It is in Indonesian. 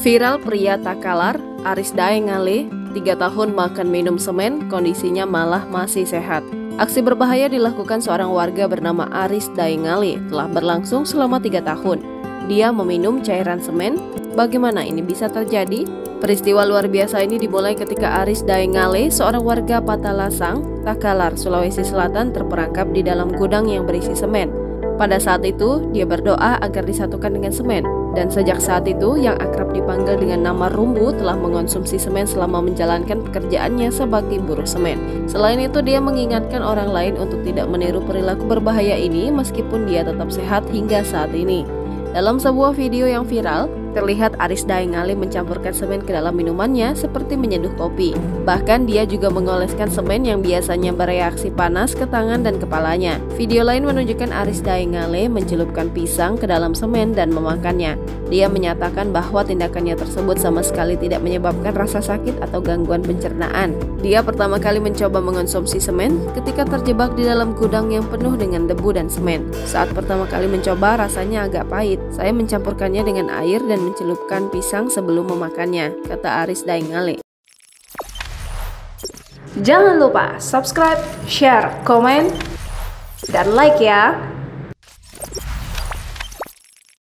Viral pria Takalar, Aris Daengale, 3 tahun makan minum semen, kondisinya malah masih sehat. Aksi berbahaya dilakukan seorang warga bernama Aris Daengale telah berlangsung selama 3 tahun. Dia meminum cairan semen. Bagaimana ini bisa terjadi? Peristiwa luar biasa ini dimulai ketika Aris Daengale, seorang warga Patalasang, Takalar, Sulawesi Selatan, terperangkap di dalam gudang yang berisi semen. Pada saat itu, dia berdoa agar disatukan dengan semen. Dan sejak saat itu, yang akrab dipanggil dengan nama Rumbu telah mengonsumsi semen selama menjalankan pekerjaannya sebagai buruh semen. Selain itu, dia mengingatkan orang lain untuk tidak meniru perilaku berbahaya ini meskipun dia tetap sehat hingga saat ini. Dalam sebuah video yang viral, terlihat Aris Daengale mencampurkan semen ke dalam minumannya seperti menyeduh kopi. Bahkan dia juga mengoleskan semen yang biasanya bereaksi panas ke tangan dan kepalanya. Video lain menunjukkan Aris Daengale mencelupkan pisang ke dalam semen dan memakannya. Dia menyatakan bahwa tindakannya tersebut sama sekali tidak menyebabkan rasa sakit atau gangguan pencernaan. Dia pertama kali mencoba mengonsumsi semen ketika terjebak di dalam gudang yang penuh dengan debu dan semen. Saat pertama kali mencoba, rasanya agak pahit. Saya mencampurkannya dengan air dan mencelupkan pisang sebelum memakannya, kata Aris Daengale. Jangan lupa subscribe, share, komen, dan like ya!